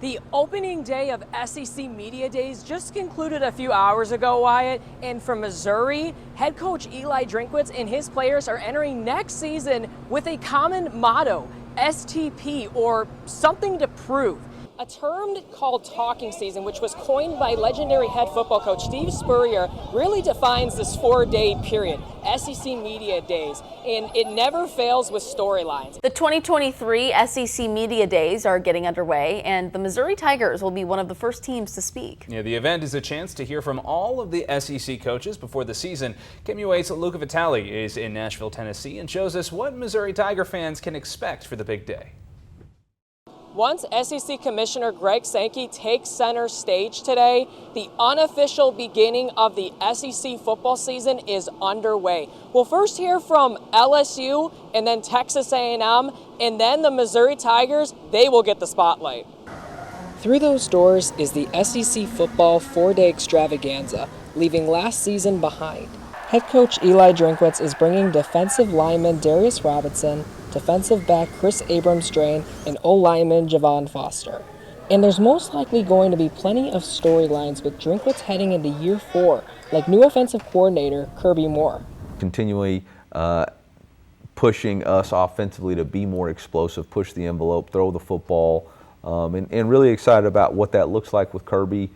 The opening day of SEC Media Days just concluded a few hours ago, Wyatt, and from Missouri, head coach Eli Drinkwitz and his players are entering next season with a common motto, STP, or something to prove. A term called talking season, which was coined by legendary head football coach Steve Spurrier, really defines this 4-day period, SEC Media Days, and it never fails with storylines. The 2023 SEC Media Days are getting underway, and the Missouri Tigers will be one of the first teams to speak. Yeah, the event is a chance to hear from all of the SEC coaches before the season. KMUA's Luca Vitale is in Nashville, Tennessee, and shows us what Missouri Tiger fans can expect for the big day. Once SEC Commissioner Greg Sankey takes center stage today, the unofficial beginning of the SEC football season is underway. We'll first hear from LSU and then Texas A&M, and then the Missouri Tigers, they will get the spotlight. Through those doors is the SEC football 4-day extravaganza, leaving last season behind. Head coach Eli Drinkwitz is bringing defensive lineman Darius Robinson, defensive back Chris Abrams-Drain, and O-lineman Javon Foster. And there's most likely going to be plenty of storylines with Drinkwitz heading into year 4, like new offensive coordinator Kirby Moore. Continually pushing us offensively to be more explosive, push the envelope, throw the football, and really excited about what that looks like with Kirby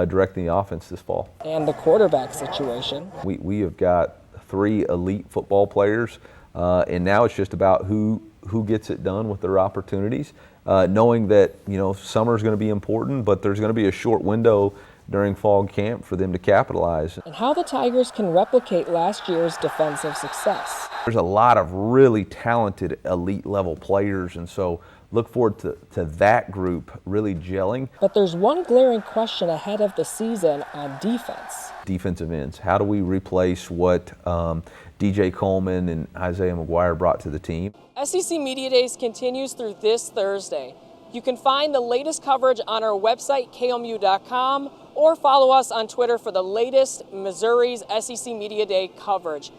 directing the offense this fall. And the quarterback situation. We have got 3 elite football players, and now it's just about who gets it done with their opportunities, knowing that summer is going to be important, but there's going to be a short window during fall camp for them to capitalize. And how the Tigers can replicate last year's defensive success. There's a lot of really talented elite level players, and so look forward to that group really gelling. But there's one glaring question ahead of the season on defense. Defensive ends. How do we replace what DJ Coleman and Isaiah McGuire brought to the team? SEC Media Days continues through this Thursday. You can find the latest coverage on our website, KMU.com, or follow us on Twitter for the latest Missouri's SEC Media Day coverage.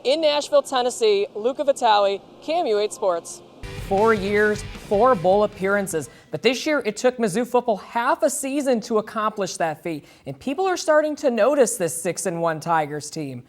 In Nashville, Tennessee, Luca Vitale, KMU 8 Sports. 4 years, 4 bowl appearances. But this year, it took Mizzou football half a season to accomplish that feat. And people are starting to notice this 6-1 Tigers team.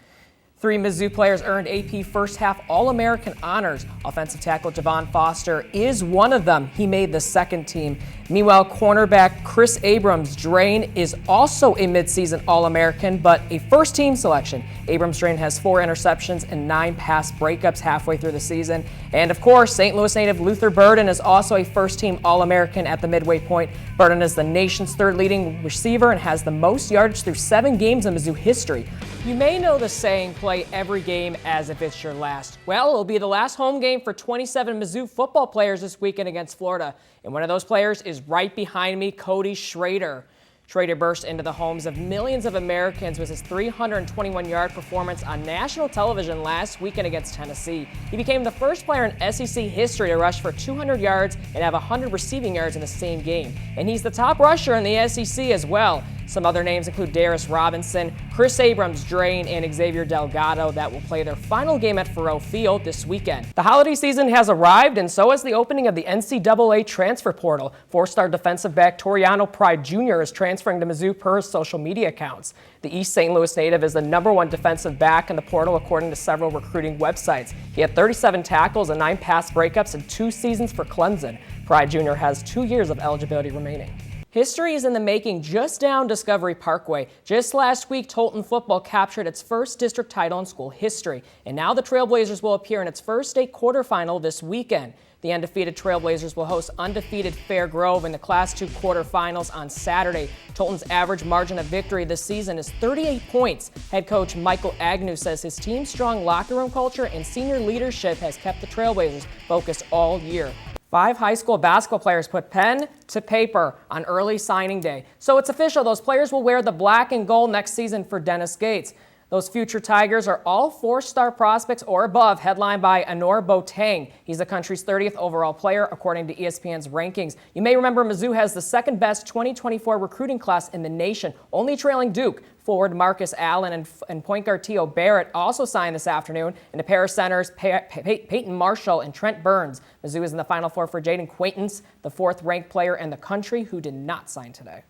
3 Mizzou players earned AP first half All-American honors. Offensive tackle Javon Foster is one of them. He made the second team. Meanwhile, cornerback Chris Abrams-Drain is also a midseason All-American, but a first-team selection. Abrams-Drain has 4 interceptions and 9 pass breakups halfway through the season. And of course, St. Louis native Luther Burden is also a first-team All-American at the midway point. Burden is the nation's 3rd leading receiver and has the most yardage through 7 games in Mizzou history. You may know the saying, play every game as if it's your last. Well, it'll be the last home game for 27 Mizzou football players this weekend against Florida. And one of those players is right behind me, Cody Schrader. Schrader burst into the homes of millions of Americans with his 321-yard performance on national television last weekend against Tennessee. He became the first player in SEC history to rush for 200 yards and have 100 receiving yards in the same game. And he's the top rusher in the SEC as well. Some other names include Darius Robinson, Chris Abrams-Drain, and Xavier Delgado that will play their final game at Faurot Field this weekend. The holiday season has arrived, and so has the opening of the NCAA transfer portal. 4-star defensive back Toriano Pride Jr. is transferring to Mizzou per his social media accounts. The East St. Louis native is the #1 defensive back in the portal according to several recruiting websites. He had 37 tackles and 9 pass breakups in 2 seasons for Clemson. Pride Jr. has 2 years of eligibility remaining. History is in the making just down Discovery Parkway. Just last week, Tolton football captured its first district title in school history. And now the Trailblazers will appear in its first state quarterfinal this weekend. The undefeated Trailblazers will host undefeated Fair Grove in the Class II quarterfinals on Saturday. Tolton's average margin of victory this season is 38 points. Head coach Michael Agnew says his team's strong locker room culture and senior leadership has kept the Trailblazers focused all year. 5 high school basketball players put pen to paper on early signing day. So it's official, those players will wear the black and gold next season for Dennis Gates. Those future Tigers are all 4-star prospects or above, headlined by Anor Boateng. He's the country's 30th overall player, according to ESPN's rankings. You may remember Mizzou has the second best 2024 recruiting class in the nation, only trailing Duke. Forward Marcus Allen and point guard T.O. Barrett also signed this afternoon, and a pair of centers, Peyton Marshall and Trent Burns. Mizzou is in the Final Four for Jaden Quaintance, the 4th-ranked player in the country, who did not sign today.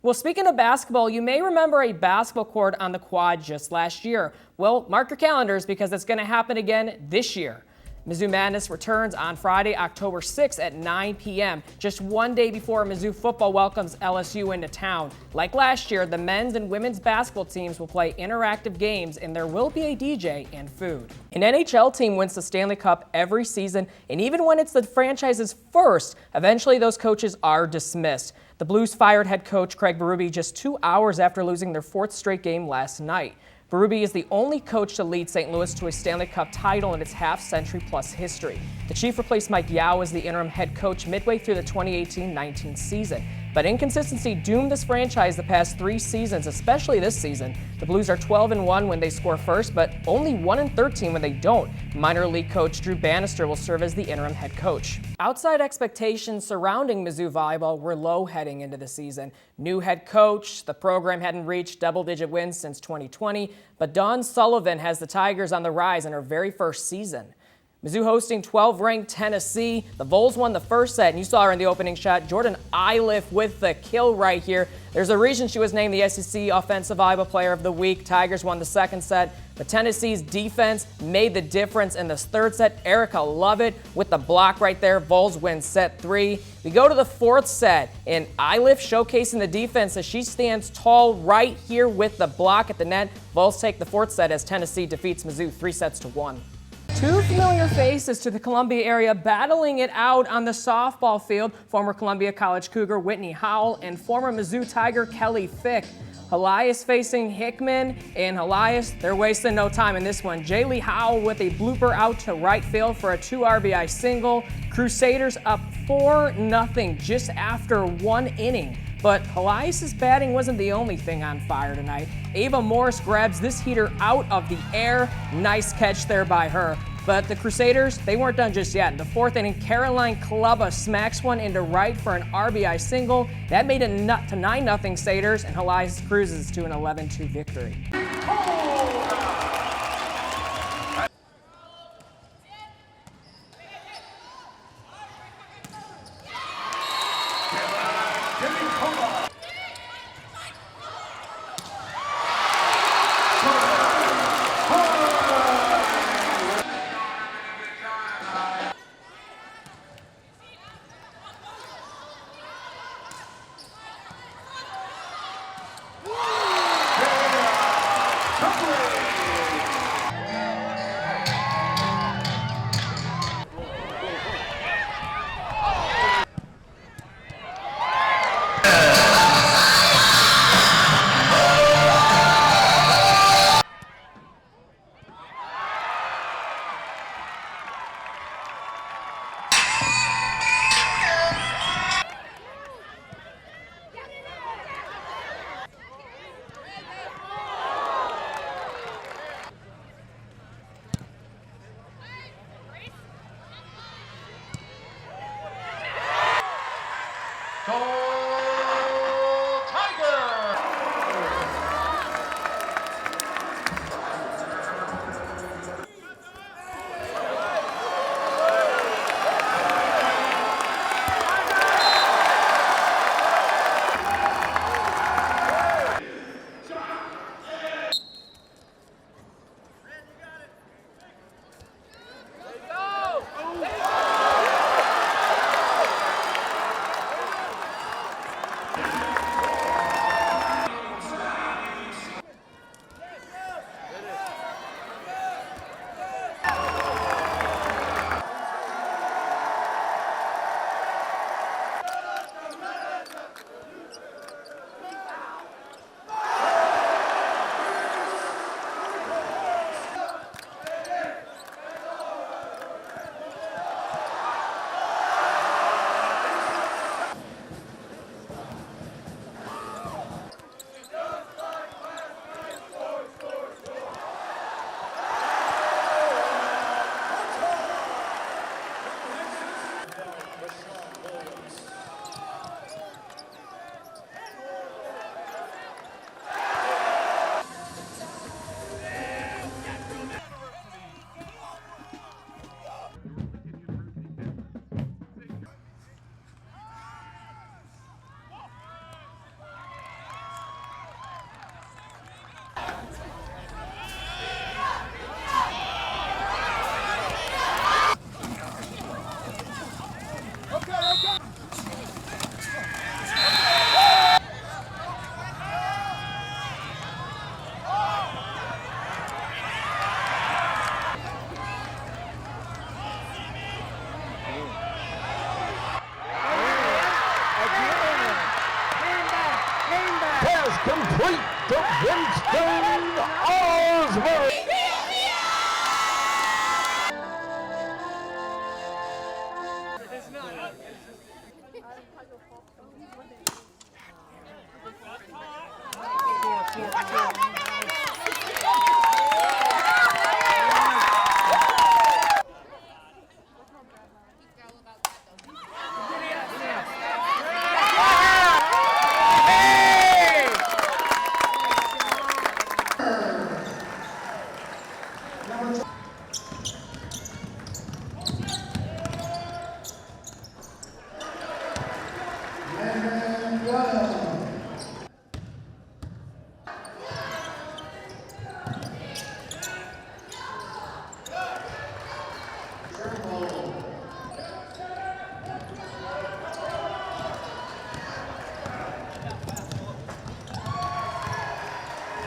Well, speaking of basketball, you may remember a basketball court on the quad just last year. Well, mark your calendars because it's going to happen again this year. Mizzou Madness returns on Friday, October 6th at 9 p.m., just one day before Mizzou football welcomes LSU into town. Like last year, the men's and women's basketball teams will play interactive games, and there will be a DJ and food. An NHL team wins the Stanley Cup every season, and even when it's the franchise's first, eventually those coaches are dismissed. The Blues fired head coach Craig Berube just 2 hours after losing their 4th straight game last night. Berube is the only coach to lead St. Louis to a Stanley Cup title in its half-century-plus history. The Chief replaced Mike Yao as the interim head coach midway through the 2018-19 season. But inconsistency doomed this franchise the past 3 seasons, especially this season. The Blues are 12-1 when they score first, but only 1-13 when they don't. Minor league coach Drew Bannister will serve as the interim head coach. Outside expectations surrounding Mizzou volleyball were low heading into the season. New head coach, the program hadn't reached double-digit wins since 2020, but Dawn Sullivan has the Tigers on the rise in her very first season. Mizzou hosting 12th-ranked Tennessee. The Vols won the first set, and you saw her in the opening shot. Jordan Iliff with the kill right here. There's a reason she was named the SEC Offensive Volleyball Player of the Week. Tigers won the second set, but Tennessee's defense made the difference in this third set. Erica Lovett with the block right there. Vols win set 3. We go to the 4th set, and Iliff showcasing the defense as she stands tall right here with the block at the net. Vols take the 4th set as Tennessee defeats Mizzou 3-1. 2 familiar faces to the Columbia area battling it out on the softball field. Former Columbia College Cougar Whitney Howell and former Mizzou Tiger Kelly Fick. Elias facing Hickman, and Elias, they're wasting no time in this one. Jaylee Howell with a blooper out to right field for a 2 RBI single. Crusaders up 4-0 just after 1 inning. But Elias's batting wasn't the only thing on fire tonight. Ava Morris grabs this heater out of the air. Nice catch there by her. But the Crusaders, they weren't done just yet. In the 4th inning, Caroline Klubba smacks one into right for an RBI single. That made it to 9-0 Satyrs, and Elias cruises to an 11-2 victory. Goal!